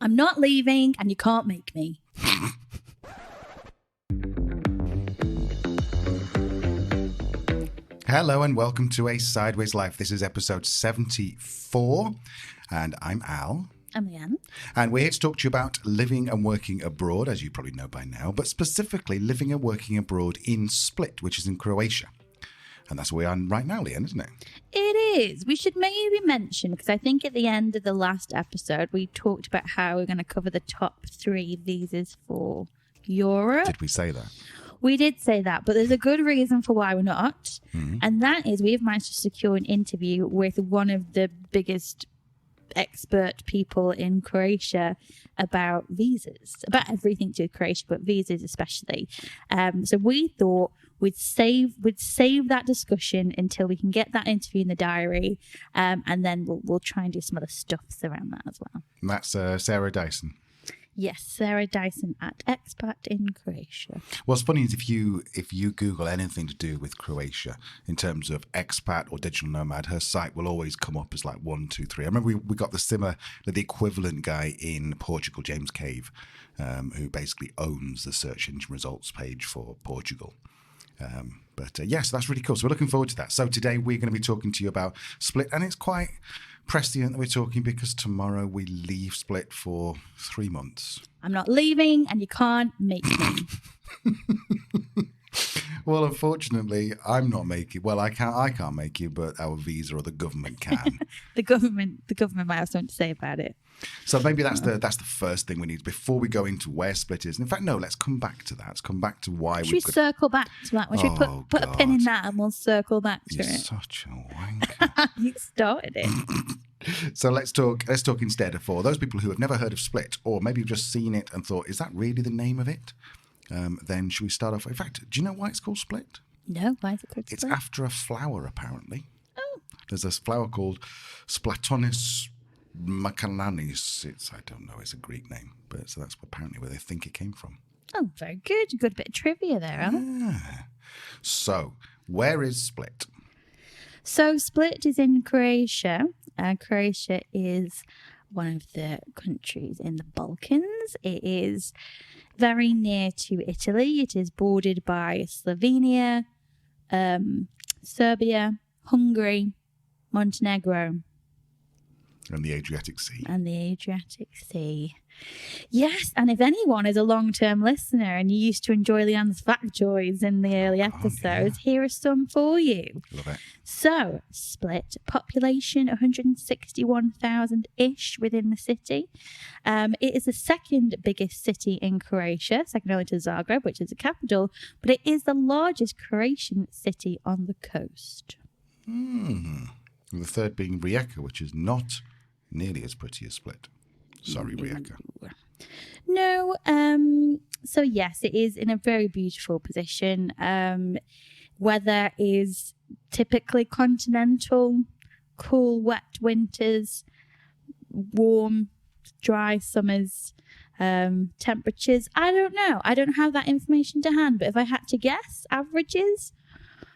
I'm not leaving and you can't make me. Hello and welcome to A Sideways Life. This is episode 74 and I'm Al. I'm Leanne. And we're here to talk to you about living and working abroad, as you probably know by now, but specifically living and working abroad in Split, which is in Croatia. And that's where we are right now, Leanne, isn't it? It is. We should maybe mention, because I think at the end of the last episode, we talked about how we're going to cover the top 3 visas for Europe. Did we say that? We did say that, but there's a good reason for why we're not. Mm-hmm. And that is we've managed to secure an interview with one of the biggest expert people in Croatia about visas, about everything to do with Croatia, but visas especially. So we thought we'd save that discussion until we can get that interview in the diary, and then we'll try and do some other stuffs around that as well. And that's Sarah Dyson. Yes, Sarah Dyson at Expat in Croatia. What's funny is if you Google anything to do with Croatia in terms of expat or digital nomad, her site will always come up as like 1, 2, 3. I remember we got the equivalent guy in Portugal, James Cave, who basically owns the search engine results page for Portugal. Yes, that's really cool. So we're looking forward to that. So today we're going to be talking to you about Split, and it's quite prescient that we're talking because tomorrow we leave Split for 3 months. I'm not leaving and you can't make me. Well, unfortunately, I'm not making. Well, I can't make you, but our visa or the government can. The government might have something to say about it. So maybe that's the first thing we need before we go into where Split is. And in fact, no, let's come back to that. Let's come back to why we circle back to that. Should we put a pin in that and we'll circle back to You're it? Such a wanker. You started it. So let's talk instead for those people who have never heard of Split, or maybe just seen it and thought, is that really the name of it? Then should we start off? In fact, do you know why it's called Split? No, why is it called Split? It's after a flower, apparently. Oh. There's this flower called Splatonis macalanis. I don't know, it's a Greek name, but so that's apparently where they think it came from. Oh, very good. Good bit of trivia there, Alan. Yeah. So, where is Split? So, Split is in Croatia. Croatia is one of the countries in the Balkans. It is very near to Italy. It is bordered by Slovenia, Serbia, Hungary, Montenegro. And the Adriatic Sea. Yes, and if anyone is a long-term listener and you used to enjoy Leanne's Factoids in the early episodes, Here are some for you. Love it. So, Split, population 161,000-ish within the city. It is the second biggest city in Croatia, second only to Zagreb, which is the capital, but it is the largest Croatian city on the coast. And the third being Rijeka, which is not nearly as pretty as Split. Sorry, Rijeka. No. So yes, it is in a very beautiful position. Weather is typically continental, cool, wet winters, warm, dry summers. Temperatures, I don't know. I don't have that information to hand, but if I had to guess, averages,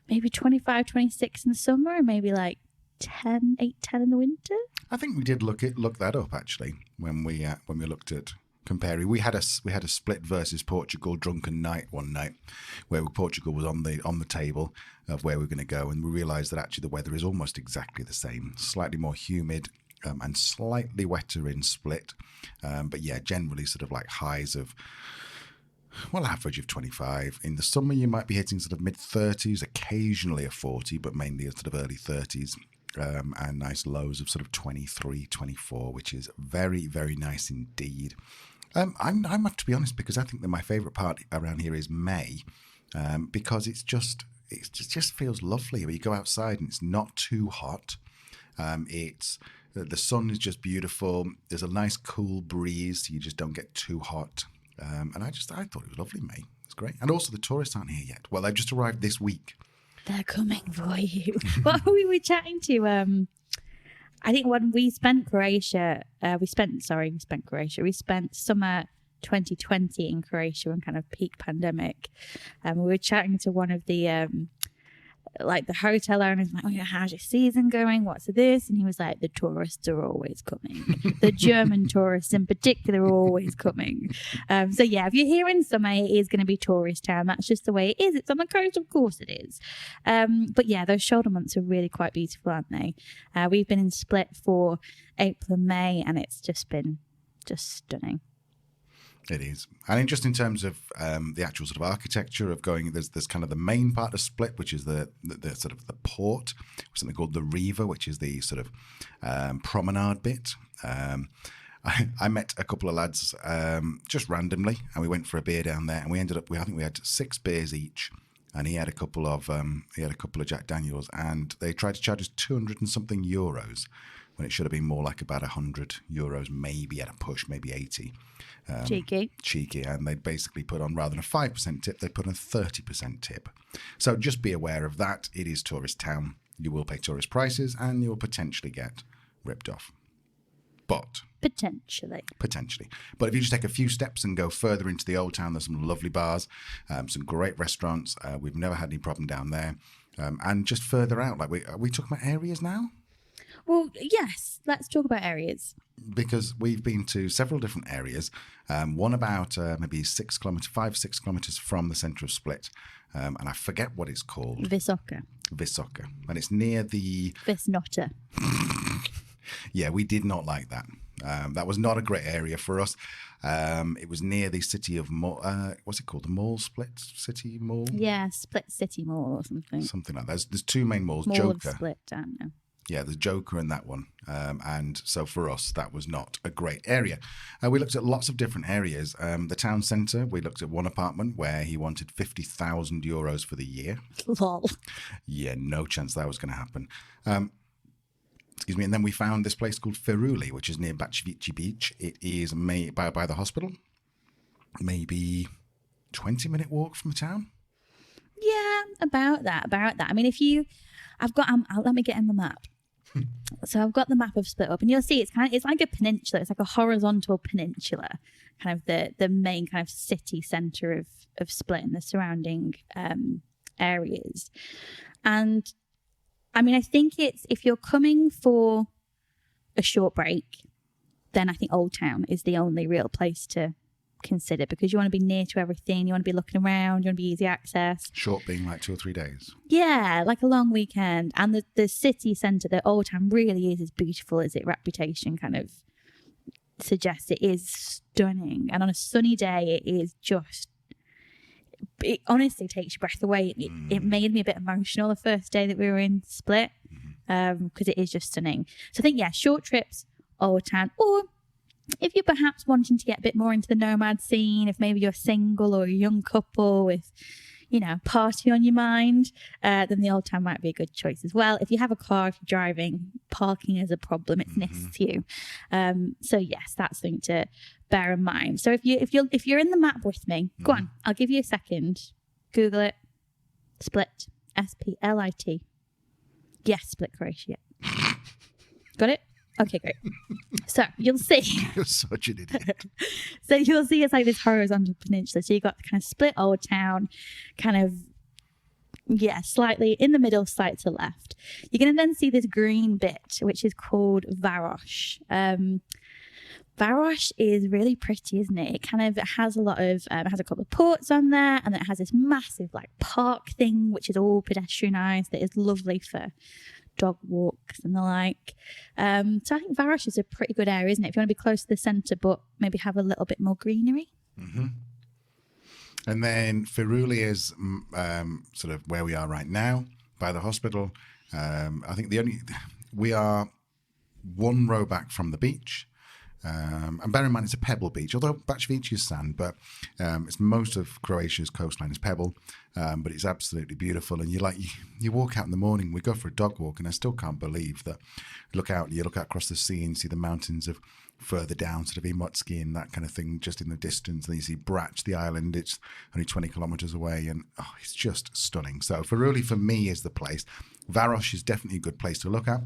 maybe 25, 26 in the summer, and maybe like 10 in the winter. I think we did look that up actually when we looked at comparing. We had a Split versus Portugal drunken night one night, where Portugal was on the table of where we're going to go, and we realised that actually the weather is almost exactly the same, slightly more humid and slightly wetter in Split, but yeah, generally sort of like highs of. Well, average of 25. In the summer, you might be hitting sort of mid-30s, occasionally a 40, but mainly a sort of early 30s. And nice lows of sort of 23, 24, which is very, very nice indeed. I have to be honest, because I think that my favourite part around here is May, because it just feels lovely. When you go outside and it's not too hot. The sun is just beautiful. There's a nice cool breeze, so you just don't get too hot. And I thought it was lovely, May. It's great. And also the tourists aren't here yet. Well, they've just arrived this week. They're coming for you. What were we chatting to? I think when we spent Croatia, we spent summer 2020 in Croatia in kind of peak pandemic. We were chatting to one of the like the hotel owner's like, oh yeah, how's your season going? What's this? And he was like, the tourists are always coming. The German tourists in particular are always coming. So yeah, if you're here in summer, it is going to be tourist town. That's just the way it is. It's on the coast, of course it is. But yeah, those shoulder months are really quite beautiful, aren't they? We've been in Split for April and May, and it's just been stunning. It is. And just in terms of the actual sort of architecture of going, there's kind of the main part of Split, which is the sort of the port, something called the Riva, which is the sort of promenade bit. I met a couple of lads just randomly, and we went for a beer down there, and we ended up, I think we had 6 beers each, and he had a couple of Jack Daniels, and they tried to charge us 200 and something euros, when it should have been more like about 100 euros, maybe at a push, maybe 80. Cheeky, and they basically put on, rather than a 5% tip, they put on a 30% tip. So just be aware of that. It is tourist town. You will pay tourist prices, and you will potentially get ripped off. But potentially. But if you just take a few steps and go further into the old town, there's some lovely bars, some great restaurants. We've never had any problem down there. And just further out, like are we talking about areas now? Well, yes, let's talk about areas. Because we've been to several different areas. One about maybe 6 kilometres from the centre of Split. And I forget what it's called. Visoka. And it's near the... Visnota. Yeah, we did not like that. That was not a great area for us. It was near the city of... what's it called? The mall? Split City Mall? Yeah, Split City Mall or something. Something like that. There's 2 main malls. Mall Joker. of Split, I don't know. Yeah, there's Joker in that one. And so for us, that was not a great area. We looked at lots of different areas. The town centre, we looked at one apartment where he wanted 50,000 euros for the year. Lol. Yeah, no chance that was going to happen. Excuse me. And then we found this place called Feruli, which is near Bacvici Beach. It is by the hospital. Maybe 20-minute walk from the town. Yeah, about that. I mean, let me get in the map. So I've got the map of Split up, and you'll see it's like a peninsula. It's like a horizontal peninsula, kind of the main kind of city centre of Split and the surrounding areas. And I mean, I think if you're coming for a short break, then I think Old Town is the only real place to consider, because you want to be near to everything, you want to be looking around, you want to be easy access. Short being like 2 or 3 days. Yeah, like a long weekend. And the city centre, the Old Town, really is as beautiful as its reputation kind of suggests. It is stunning, and on a sunny day it is just, it honestly takes your breath away. It made me a bit emotional the first day that we were in Split, because it is just stunning. So I think, yeah, short trips, Old Town, or if you're perhaps wanting to get a bit more into the nomad scene, if maybe you're single or a young couple with, party on your mind, then the Old Town might be a good choice as well. If you have a car, if you're driving, parking is a problem. It's next to you. So yes, that's something to bear in mind. So if you're in the map with me, go on. I'll give you a second. Google it. Split. Split. Yes, Split, Croatia. Got it? Okay, great. So you'll see. You're such an idiot. So you'll see it's like this horizontal peninsula. So you've got the kind of Split Old Town, kind of, slightly in the middle, slight to the left. You're going to then see this green bit, which is called Varosh. Varosh is really pretty, isn't it? It kind of has a lot of, it has a couple of ports on there, and then it has this massive like park thing, which is all pedestrianised, that is lovely for dog walks and the like. So I think Varosh is a pretty good area, isn't it? If you want to be close to the centre, but maybe have a little bit more greenery. Mm-hmm. And then Feruli is sort of where we are right now, by the hospital. I think we are 1 row back from the beach. And bear in mind, it's a pebble beach, although Bacvici is sand, but it's most of Croatia's coastline is pebble, but it's absolutely beautiful. And you walk out in the morning, we go for a dog walk, and I still can't believe that you look out across the sea and see the mountains of further down, sort of Imotski and that kind of thing, just in the distance. And you see Brač, the island, it's only 20 kilometres away, and it's just stunning. So Feruli, for me, is the place. Varosh is definitely a good place to look at.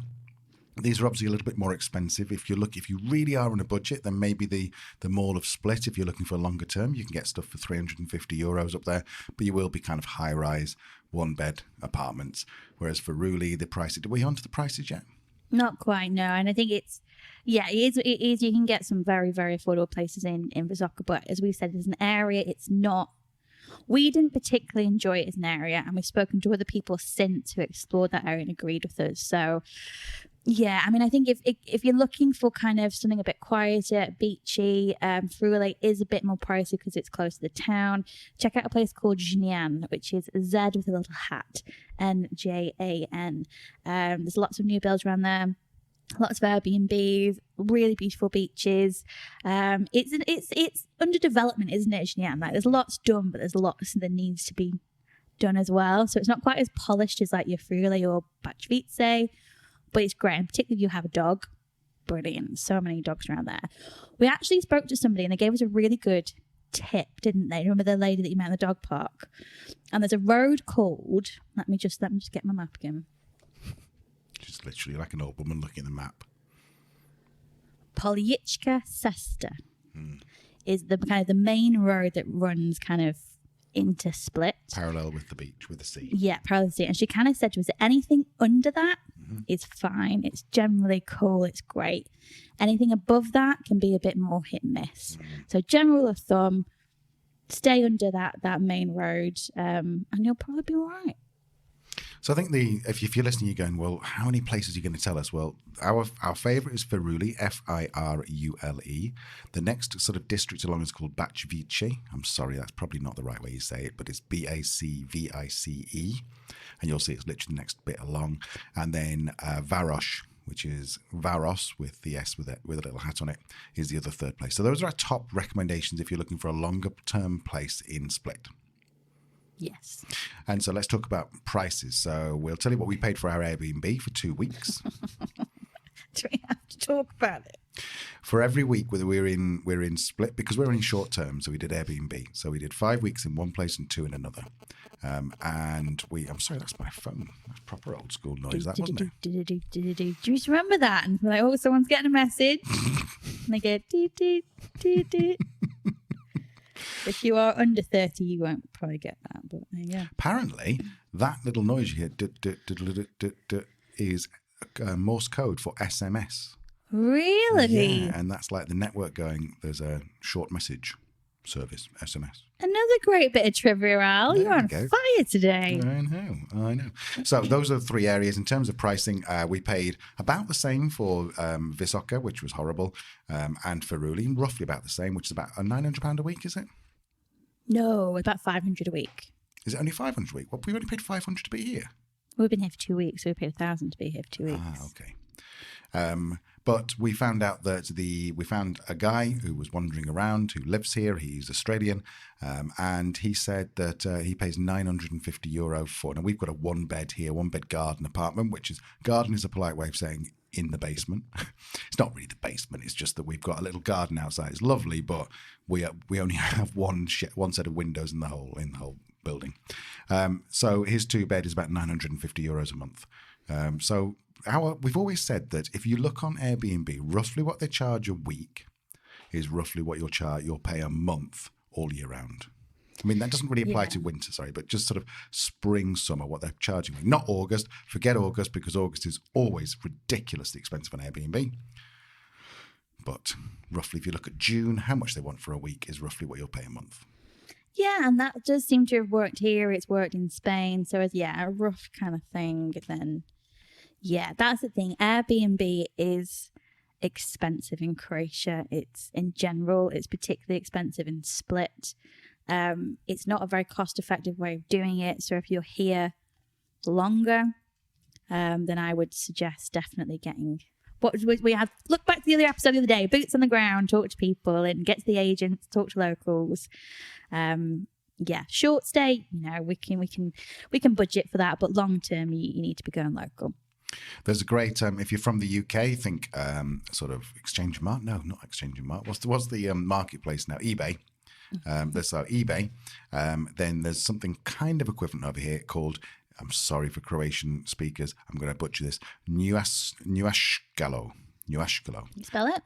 These are obviously a little bit more expensive. If you really are on a budget, then maybe the Mall of Split, if you're looking for a longer term, you can get stuff for €350 up there, but you will be kind of high-rise, one-bed apartments. Whereas for Ruli, the prices, were you onto the prices yet? Not quite, no. And I think it is, you can get some very, very affordable places in Visoko, but as we said, as an area, it's not, we didn't particularly enjoy it as an area, and we've spoken to other people since who explored that area and agreed with us. So yeah, I mean, I think if you're looking for kind of something a bit quieter, beachy, Friuli is a bit more pricey because it's close to the town. Check out a place called Jnian, which is Z with a little hat, Njan. There's lots of new builds around there. Lots of Airbnbs, really beautiful beaches. It's under development, isn't it, Jnian? Like, there's lots done, but there's lots that needs to be done as well. So it's not quite as polished as like your Friuli or Factoids, but it's great. And particularly if you have a dog, brilliant. So many dogs around there. We actually spoke to somebody and they gave us a really good tip, didn't they? Remember the lady that you met in the dog park? And there's a road called, let me just get my map again. Just literally like an old woman looking at the map. Polichka Cesta is the kind of the main road that runs kind of into Split. Parallel with the beach, with the sea. Yeah, parallel to the sea. And she kind of said to us, anything under that is fine. It's generally cool. It's great. Anything above that can be a bit more hit and miss. So general rule of thumb, stay under that main road and you'll probably be all right. So I think if you're listening, you're going, well, how many places are you going to tell us? Well, our favourite is Firuli, Firule. The next sort of district along is called Bacvice. I'm sorry, that's probably not the right way you say it, but it's Bacvice. And you'll see it's literally the next bit along. And then Varos, which is Varos with the S with a little hat on it, is the other third place. So those are our top recommendations if you're looking for a longer term place in Split. Yes. And so let's talk about prices. So we'll tell you what we paid for our Airbnb for 2 weeks. Do we have to talk about it? For every week we're in Split, because we're in short term, so we did Airbnb. So we did 5 weeks in one place and 2 in another. I'm sorry, that's my phone. That's proper old school noise, that wasn't it? Do you just remember that? And we're like, oh, someone's getting a message. And they go, dee, dee, dee, dee. If you are under 30, you won't probably get that, but there you go. Apparently, that little noise you hear is Morse code for SMS. Really? Yeah, and that's like the network going, there's a short message service, SMS. Another great bit of trivia, Al. You're on fire today. I know. So those are the 3 areas. In terms of pricing, we paid about the same for Visoko, which was horrible, and for Ruli, roughly about the same, which is about £900 a week, is it? No, about 500 a week. Is it only 500 a week? Well, we only paid 500 to be here. We've been here for 2 weeks, so we paid 1,000 to be here for 2 weeks. Ah, okay. But we found out that we found a guy who was wandering around, who lives here. He's Australian, and he said that he pays €950 for. Now we've got a 1-bed here, 1-bed garden apartment, garden is a polite way of saying in the basement. It's not really the basement. It's just that we've got a little garden outside. It's lovely, but we only have one set of windows in the whole building. So his 2-bed is about €950 a month. So we've always said that if you look on Airbnb, roughly what they charge a week is roughly what you'll pay a month all year round. I mean, that doesn't really apply to winter, but just sort of spring, summer, what they're charging. Not August. Forget August, because August is always ridiculously expensive on Airbnb. But roughly, if you look at June, how much they want for a week is roughly what you'll pay a month. Yeah, and that does seem to have worked here. It's worked in Spain. So it's, a rough kind of thing. Then, that's the thing. Airbnb is expensive in Croatia. It's in general, it's particularly expensive in Split. It's not a very cost-effective way of doing it. So if you're here longer, then I would suggest definitely getting what we had. Look back to the other episode the other day. Boots on the ground, talk to people, and get to the agents, talk to locals. Short stay. We can budget for that, but long term, you need to be going local. There's a great, if you're from the UK, think sort of Exchange Mart. No, not Exchange Mart. What's the marketplace now? eBay. There's eBay. Then there's something kind of equivalent over here called I'm sorry for Croatian speakers. I'm going to butcher this. Njujskalo. Can you spell it?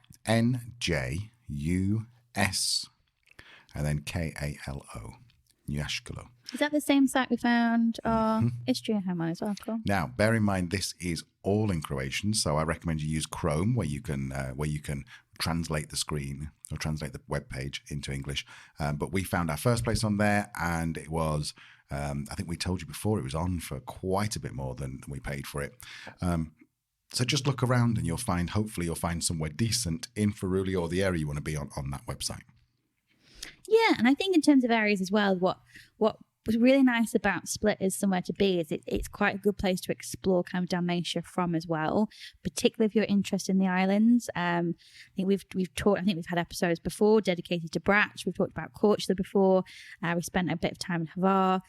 Njus and then Kalo. Njujskalo. Is that the same site we found our history home on as well? Cool. Now, bear in mind this is all in Croatian, so I recommend you use Chrome, where you can translate the screen or translate the web page into English. But we found our first place on there, and it was, I think we told you before, it was on for quite a bit more than we paid for it. So just look around, and hopefully you'll find somewhere decent in Friuli or the area you want to be on that website. Yeah, and I think in terms of areas as well, what was really nice about Split as somewhere to be is it's quite a good place to explore kind of Dalmatia from as well, particularly if you're interested in the islands. I think we've had episodes before dedicated to Brač. We've talked about Corčula before. We spent a bit of time in Hvar.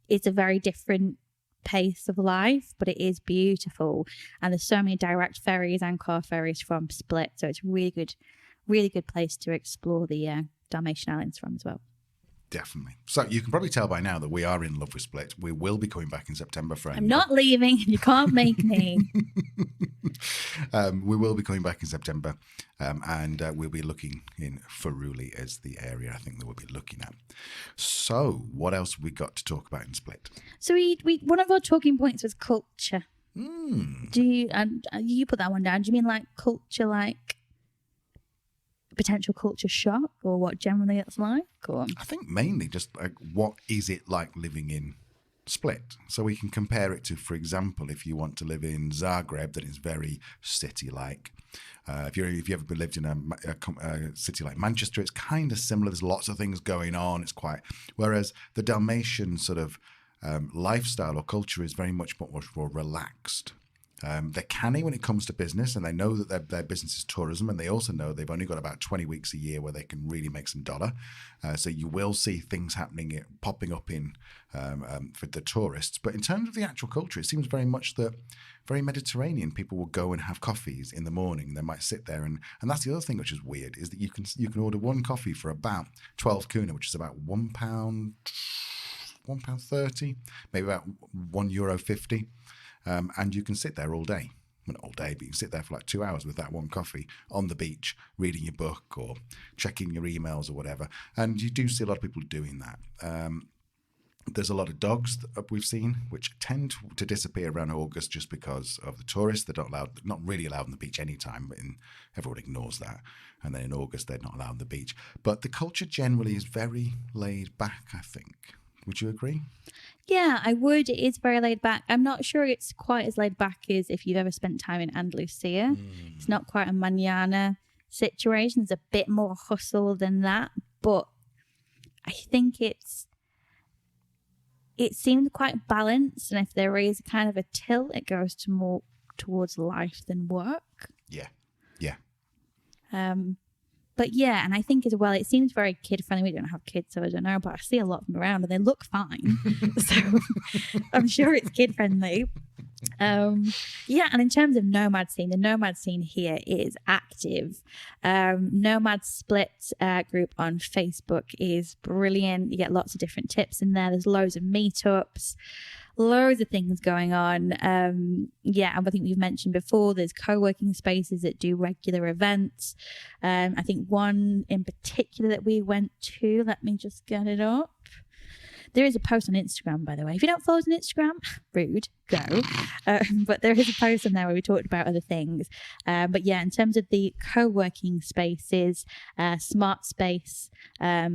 It's a very different pace of life, but it is beautiful, and there's so many direct ferries and car ferries from Split, so it's a really good place to explore the Dalmatian islands from as well. Definitely. So you can probably tell by now that we are in love with Split. We will be coming back in September for I'm not leaving. You can't make me. We will be coming back in September, and we'll be looking in Friuli as the area I think that we'll be looking at. So what else have we got to talk about in Split? So we one of our talking points was culture. Mm. You put that one down. Do you mean like culture, like potential culture shock, or what generally it's like? Or I think mainly just like, what is it like living in Split? So we can compare it to, for example, if you want to live in Zagreb, then it's very city-like. If you've ever lived in a city like Manchester, it's kind of similar. There's lots of things going on. It's quite, whereas the Dalmatian sort of lifestyle or culture is very much more relaxed. They're canny when it comes to business, and they know that their business is tourism, and they also know they've only got about 20 weeks a year where they can really make some dollar. So you will see things happening, popping up in for the tourists. But in terms of the actual culture, it seems very much that very Mediterranean. People will go and have coffees in the morning. They might sit there, and that's the other thing which is weird, is that you can order one coffee for about 12 kuna, which is about £1.30, maybe about €1.50. And you can sit there all day. Well, not all day, but you can sit there for like 2 hours with that one coffee on the beach, reading your book or checking your emails or whatever. And you do see a lot of people doing that. There's a lot of dogs that we've seen, which tend to disappear around August just because of the tourists. They're not really allowed on the beach anytime, but everyone ignores that. And then in August, they're not allowed on the beach. But the culture generally is very laid back, I think. Would you agree? yeah, I would. It is very laid back. I'm not sure it's quite as laid back as if you've ever spent time in Andalusia. It's not quite a mañana situation. There's a bit more hustle than that, but I think it seems quite balanced, and if there is kind of a tilt, it goes to more towards life than work. Yeah. But yeah, and I think as well, it seems very kid friendly. We don't have kids, so I don't know, but I see a lot of them around and they look fine. So I'm sure it's kid friendly. Yeah, and in terms of nomad scene, the nomad scene here is active. Nomad Split group on Facebook is brilliant. You get lots of different tips in there. There's loads of meetups, loads of things going on. Yeah, and I think we've mentioned before, there's co-working spaces that do regular events. I think one in particular that we went to, let me just get it up. There is a post on Instagram, by the way. If you don't follow us on Instagram, rude, go. But there is a post on there where we talked about other things. But yeah, in terms of the co-working spaces, Smart Space,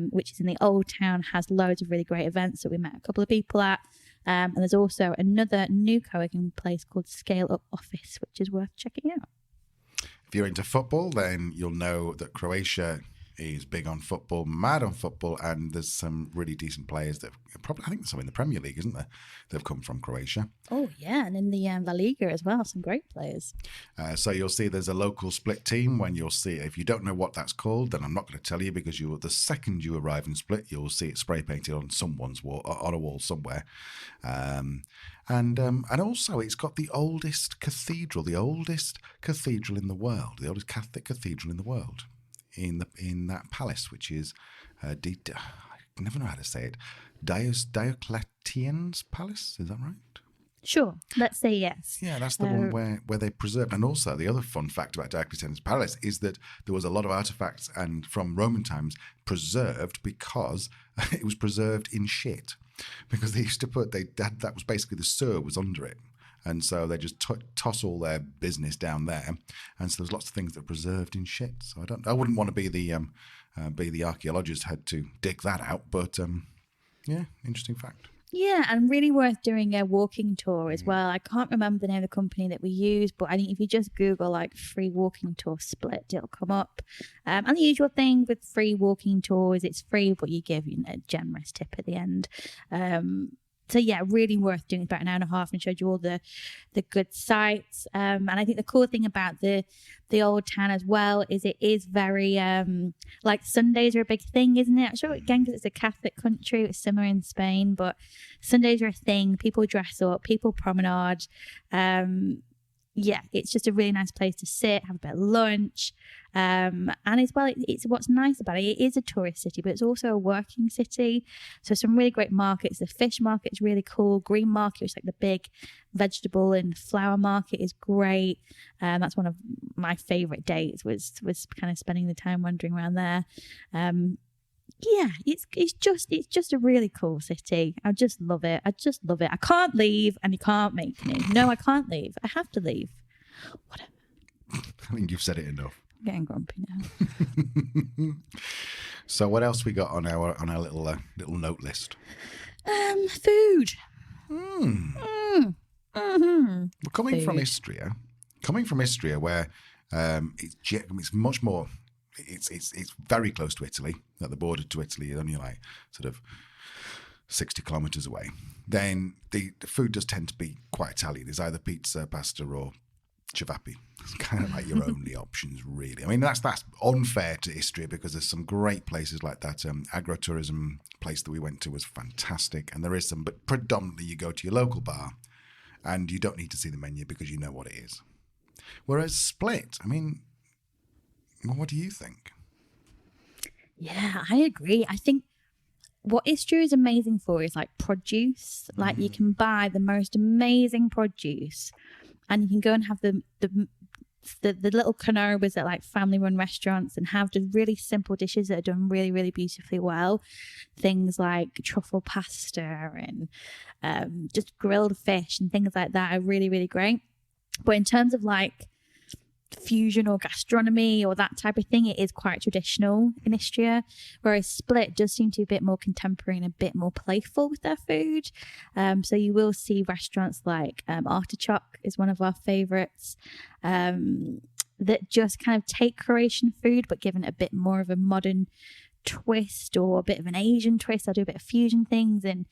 which is in the Old Town, has loads of really great events that we met a couple of people at. And there's also another new co-working place called Scale Up Office, which is worth checking out. If you're into football, then you'll know that Croatia is big on football, mad on football, and there's some really decent players that probably, I think there's some in the Premier League, isn't there? They've come from Croatia. Oh yeah, and in the La Liga as well, some great players. So you'll see there's a local Split team. When you'll see, if you don't know what that's called, then I'm not going to tell you, because the second you arrive in Split, you'll see it spray painted on someone's wall, on a wall somewhere. And also it's got the oldest cathedral in the world, the oldest Catholic cathedral in the world. In that palace, which is I never know how to say it. Diocletian's palace, is that right? Sure, let's say yes. Yeah, that's the one where they preserved. And also, the other fun fact about Diocletian's palace is that there was a lot of artifacts and from Roman times preserved because it was preserved in shit. Because they used to that was basically the sewer was under it. And so they just toss all their business down there. And so there's lots of things that are preserved in shit. So I wouldn't want to be the archaeologist who had to dig that out. But yeah, interesting fact. Yeah, and really worth doing a walking tour as well. I can't remember the name of the company that we use, but I think if you just Google like free walking tour Split, it'll come up. And the usual thing with free walking tours, it's free, but you give a generous tip at the end. So yeah, really worth doing. About an hour and a half, and showed you all the good sites. And I think the cool thing about the old town as well is it is very like Sundays are a big thing, isn't it? I'm sure again because it's a Catholic country, it's similar in Spain, but Sundays are a thing. People dress up, people promenade. Yeah, it's just a really nice place to sit, have a bit of lunch. And as well, it's what's nice about it. It is a tourist city, but it's also a working city. So some really great markets. The fish market is really cool. Green market, which is like the big vegetable and flower market, is great. That's one of my favorite days was kind of spending the time wandering around there. Yeah, it's just a really cool city. I just love it. I can't leave, and you can't make me. No, I can't leave. I have to leave. Whatever. I think you've said it enough. I'm getting grumpy now. So what else we got on our little note list? Food. We're coming from Istria, where it's much more. It's very close to Italy. At the border to Italy, only like sort of 60 kilometers away. Then the food does tend to be quite Italian. It's either pizza, pasta, or ciabatta. It's kind of like your only options, really. I mean, that's unfair to Istria because there's some great places like that. Agrotourism place that we went to was fantastic, and there is some, but predominantly you go to your local bar, and you don't need to see the menu because you know what it is. Whereas Split, I mean, well, what do you think? Yeah, I agree. I think what Istria is amazing for is like produce. Like you can buy the most amazing produce, and you can go and have the little canobas at like family-run restaurants and have just really simple dishes that are done really, really beautifully well. Things like truffle pasta and just grilled fish and things like that are really, really great. But in terms of like fusion or gastronomy or that type of thing, it is quite traditional in Istria, whereas Split does seem to be a bit more contemporary and a bit more playful with their food. So you will see restaurants like Artichoke is one of our favorites, that just kind of take Croatian food but given it a bit more of a modern twist or a bit of an Asian twist. I'll do a bit of fusion things, and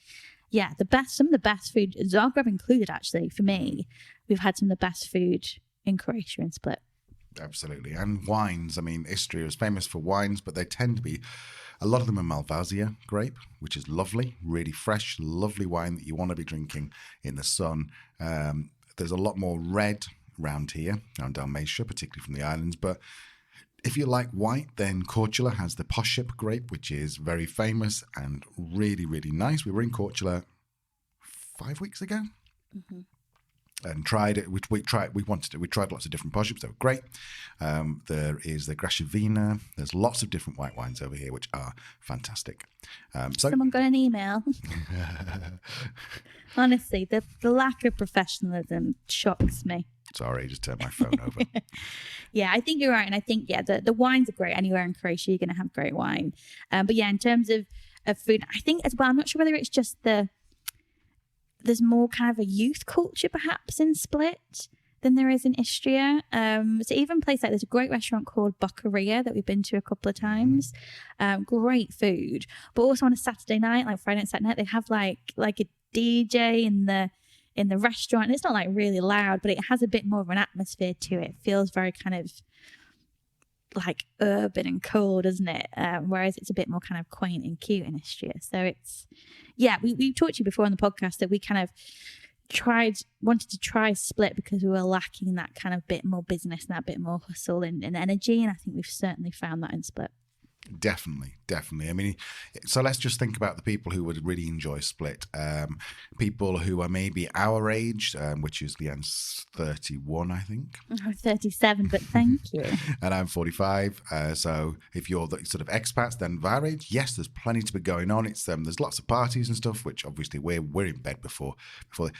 yeah, some of the best food, Zagreb included actually, for me, we've had some of the best food in Croatia and Split. Absolutely. And wines. I mean, Istria is famous for wines, but they tend to be, a lot of them are Malvasia grape, which is lovely, really fresh, lovely wine that you want to be drinking in the sun. There's a lot more red around here, around Dalmatia, particularly from the islands. But if you like white, then Korčula has the Poship grape, which is very famous and really, really nice. We were in Korčula 5 weeks ago. Mm-hmm. And tried it. We tried lots of different poships. They were great. There is the Grashevina. There's lots of different white wines over here, which are fantastic. Someone got an email. Honestly, the lack of professionalism shocks me. Sorry, just turned my phone over. Yeah, I think you're right. And I think, yeah, the wines are great. Anywhere in Croatia, you're going to have great wine. But yeah, in terms of food, I think as well, I'm not sure whether it's just there's more kind of a youth culture perhaps in Split than there is in Istria. So even a place like there's a great restaurant called Bocaria that we've been to a couple of times. Great food. But also on a Saturday night, like Friday night, Saturday night, they have like a DJ in the restaurant. And it's not like really loud, but it has a bit more of an atmosphere to it. It feels very kind of like urban and cool, doesn't it? Whereas it's a bit more kind of quaint and cute in Istria. So it's, yeah, we talked to you before on the podcast that we kind of wanted to try Split because we were lacking that kind of bit more business and that bit more hustle and energy. And I think we've certainly found that in Split. Definitely. I mean, so let's just think about the people who would really enjoy Split. People who are maybe our age, which is Leanne's 31, I think. I'm 37, but thank you. And I'm 45. So if you're the sort of expats, then of our age, yes, there's plenty to be going on. It's there's lots of parties and stuff, which obviously we're in bed before. Are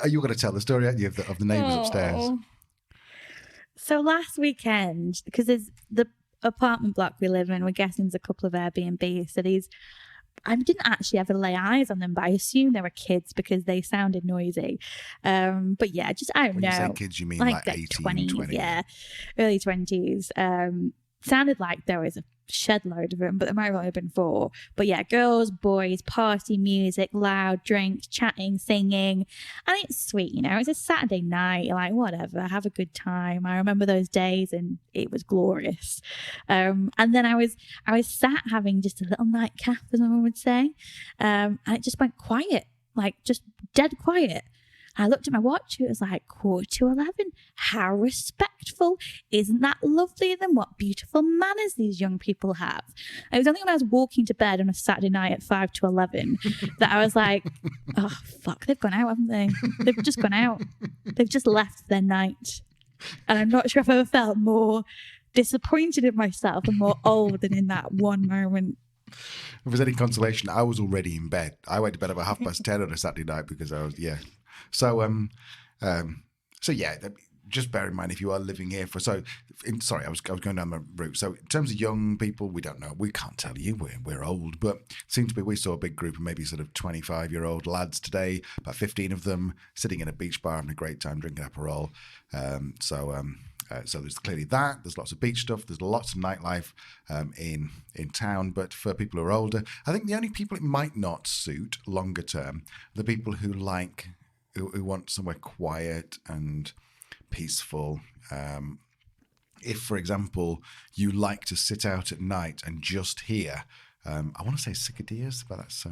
you going to tell the story, aren't you, of the neighbours upstairs? So last weekend, because there's the apartment block we live in, we're guessing there's a couple of Airbnb. So I didn't actually ever lay eyes on them, but I assume they were kids because they sounded noisy. But yeah, I don't know. When you say kids, you mean like 18, 20? Yeah, early 20s. Sounded like there was a shed load of them, but there might have only been 4. But yeah, girls, boys, party music, loud drinks, chatting, singing, and it's sweet, It's a Saturday night, you're like, whatever, have a good time. I remember those days, and it was glorious. And then I was sat having just a little nightcap, as one would say, and it just went quiet, like just dead quiet. I looked at my watch, it was like 11:15. How respectful. Isn't that lovely of them? What beautiful manners these young people have. It was only when I was walking to bed on a Saturday night at 11:55 that I was like, oh, fuck, they've gone out, haven't they? They've just gone out. They've just left their night. And I'm not sure I've ever felt more disappointed in myself and more old than in that one moment. If there's any consolation, I was already in bed. I went to bed about 10:30 on a Saturday night because I was, So, yeah, just bear in mind if you are living here sorry, I was going down the route. So in terms of young people, we don't know. We can't tell you. We're old, but it seemed to be, we saw a big group of maybe sort of 25-year-old lads today, about 15 of them sitting in a beach bar having a great time drinking Aperol. So there's clearly that. There's lots of beach stuff. There's lots of nightlife in town. But for people who are older, I think the only people it might not suit longer term, the people who want somewhere quiet and peaceful. If, for example, you like to sit out at night and just hear, I want to say cicadillas, but that's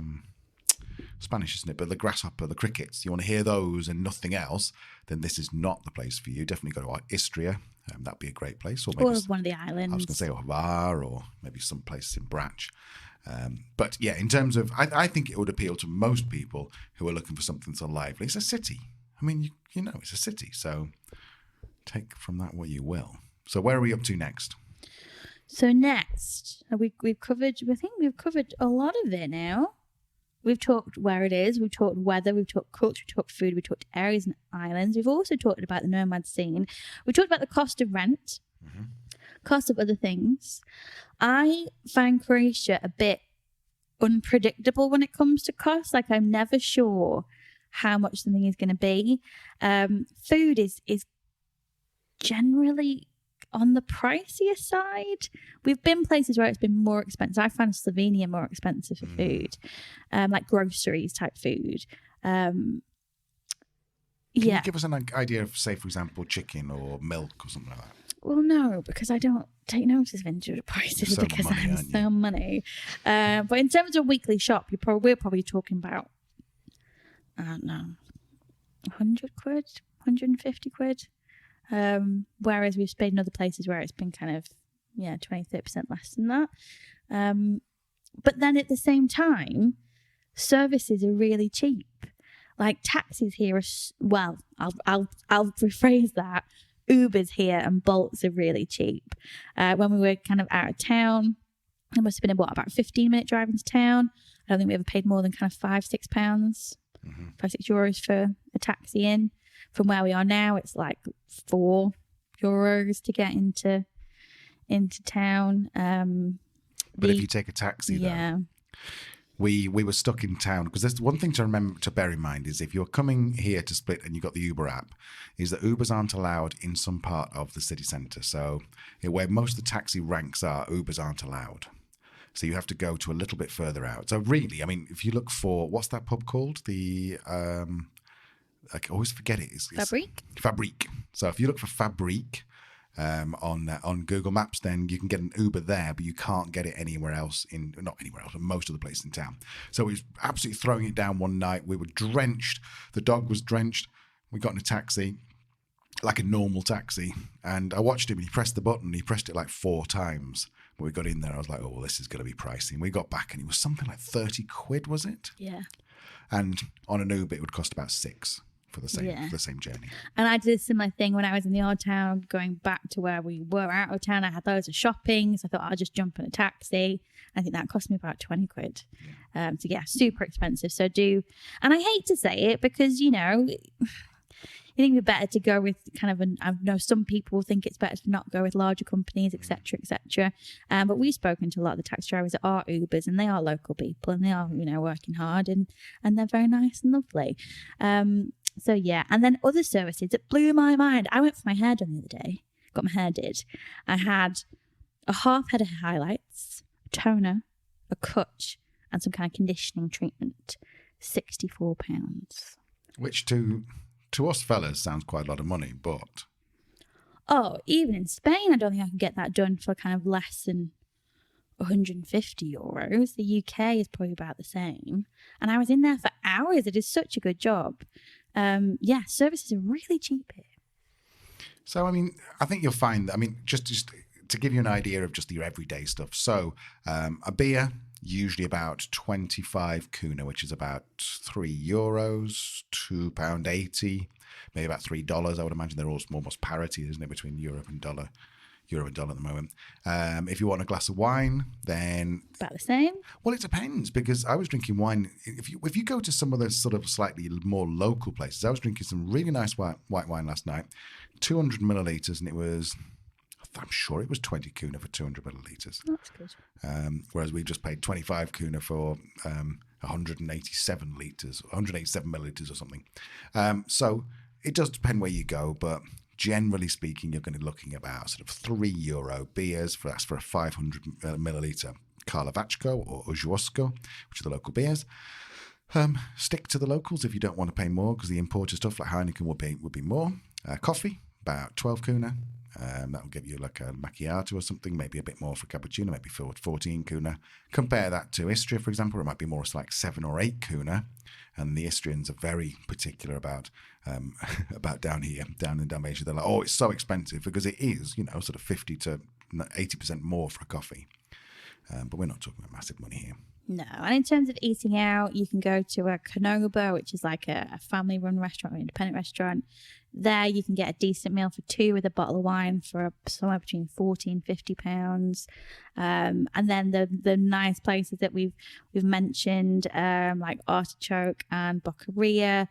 Spanish, isn't it? But the grasshopper, the crickets, you want to hear those and nothing else, then this is not the place for you. Definitely go to Istria. That'd be a great place. Or maybe one of the islands. I was going to say Var, or maybe some place in Branch. But yeah, in terms of, I think it would appeal to most people who are looking for something so lively. It's a city. I mean, it's a city. So take from that what you will. So where are we up to next? So next, we've covered, I think we've covered a lot of it now. We've talked where it is, we've talked weather, we've talked culture, we've talked food, we've talked areas and islands. We've also talked about the nomad scene. We talked about the cost of rent, cost of other things. I find Croatia a bit unpredictable when it comes to cost. Like, I'm never sure how much something is going to be. Food is generally on the pricier side. We've been places where it's been more expensive. I found Slovenia more expensive for food, like groceries type food. Can you give us an idea of, say, for example, chicken or milk or something like that? Well, no, because I don't take notice of individual prices because I'm so money. But in terms of a weekly shop, we're probably talking about, I don't know, 100 quid, 150 quid. Whereas we've stayed in other places where it's been kind of 20-30% less than that. But then at the same time, services are really cheap. Like, taxis here are I'll rephrase that. Ubers here and Bolts are really cheap. When we were kind of out of town, it must have been about a 15-minute drive into town. I don't think we ever paid more than kind of £5-6, €5-6 for a taxi in. From where we are now, it's like €4 to get into town. But if you take a taxi, though, we were stuck in town, because there's one thing to bear in mind is if you're coming here to Split and you've got the Uber app, is that Ubers aren't allowed in some part of the city centre. So where most of the taxi ranks are, Ubers aren't allowed. So you have to go to a little bit further out. So really, I mean, if you look for, what's that pub called? I always forget it. It's Fabrique. So if you look for Fabrique on Google Maps, then you can get an Uber there, but you can't get it anywhere else not anywhere else, but most of the places in town. So we was absolutely throwing it down one night. We were drenched. The dog was drenched. We got in a taxi. like a normal taxi. And I watched him and he pressed the button. He pressed it like 4 times. When we got in there, I was like, oh, well, this is going to be pricey. And we got back and it was something like 30 quid, was it? Yeah. And on an Uber, it would cost about 6 for the same journey. And I did a similar thing when I was in the old town, going back to where we were out of town. I had loads of shopping, so I thought I'll just jump in a taxi. I think that cost me about 20 quid. So yeah, super expensive. So and I hate to say it because, you know, I think it'd be better to go with kind of I know some people think it's better to not go with larger companies, etc., etc. But we've spoken to a lot of the taxi drivers that are Ubers, and they are local people, and they are, you know, working hard, and they're very nice and lovely. So yeah, and then other services that blew my mind. I went for my hair done the other day. Got my hair did. I had a half head of highlights, a toner, a cut, and some kind of conditioning treatment. £64. Which to us fellas sounds quite a lot of money, but... Oh, even in Spain, I don't think I can get that done for kind of less than €150. The UK is probably about the same. And I was in there for hours. It is such a good job. Yeah, services are really cheap here. So, I mean, I think you'll find, I mean, just to give you an idea of just your everyday stuff. So, a beer, usually about 25 kuna, which is about €3, £2.80, maybe about $3. I would imagine they're almost parity, isn't it, between euro and dollar at the moment. If you want a glass of wine, then about the same. Well, it depends, because I was drinking wine. If you go to some of the sort of slightly more local places, I was drinking some really nice white wine last night, 200 millilitres, and it was, I'm sure it was 20 kuna for 200 millilitres. That's good. Whereas we just paid 25 kuna for 187 litres, 187 millilitres or something. So it does depend where you go, but generally speaking, you're going to be looking about sort of €3 beers that's for a 500 milliliter Karlovačko or Ožujsko, which are the local beers. Stick to the locals if you don't want to pay more, because the imported stuff like Heineken would be more. Coffee, about 12 kuna. That will give you like a macchiato or something, maybe a bit more for cappuccino, maybe 14 kuna. Compare that to Istria, for example, it might be more like 7 or 8 kuna. And the Istrians are very particular about down here, down in Dalmatia. They're like, oh, it's so expensive, because it is, you know, sort of 50 to 80% more for a coffee. But we're not talking about massive money here. No, and in terms of eating out, you can go to a Canoba, which is like a family-run restaurant or independent restaurant. There you can get a decent meal for 2 with a bottle of wine for somewhere between £40 and £50. And then the nice places that we've mentioned, like Artichoke and Boccheria,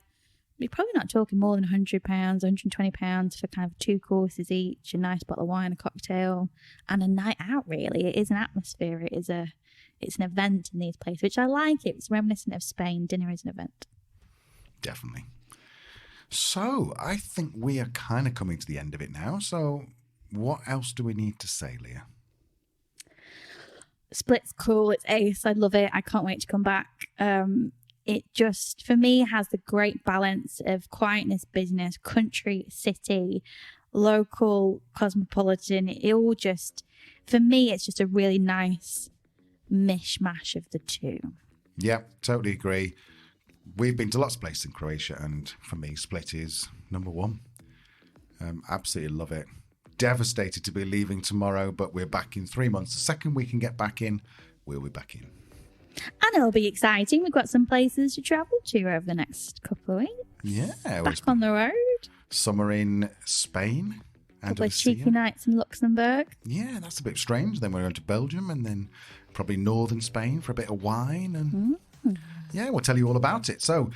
you're probably not talking more than £100, £120 for kind of 2 courses each, a nice bottle of wine, a cocktail, and a night out, really. It is an atmosphere. It's an event in these places, which I like. It's reminiscent of Spain. Dinner is an event. Definitely. So I think we are kind of coming to the end of it now. So what else do we need to say, Leah? Split's cool. It's ace. I love it. I can't wait to come back. It just, for me, has the great balance of quietness, business, country, city, local, cosmopolitan. It all just, for me, it's just a really nice mishmash of the two. Yeah, totally agree. We've been to lots of places in Croatia, and for me, Split is number 1. Absolutely love it. Devastated to be leaving tomorrow, but we're back in 3 months. The second we can get back in, we'll be back in. And it'll be exciting. We've got some places to travel to over the next couple of weeks. Yeah. Back on the road. Summer in Spain. A couple of cheeky nights in Luxembourg. Yeah, that's a bit strange. Then we're going to Belgium, and then probably northern Spain for a bit of wine. And yeah, we'll tell you all about it. So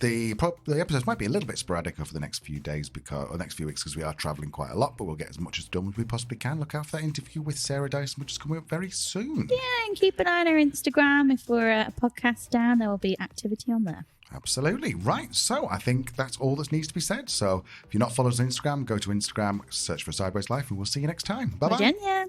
the episodes might be a little bit sporadic over the next few days or next few weeks, because we are travelling quite a lot, but we'll get as much as done as we possibly can. Look out for that interview with Sarah Dyson, which is coming up very soon. Yeah, and keep an eye on our Instagram. If we're a podcast down, there will be activity on there. Absolutely. Right. So I think that's all that needs to be said. So if you're not following us on Instagram, go to Instagram, search for Sideways Life, and we'll see you next time. Bye-bye. Virginia.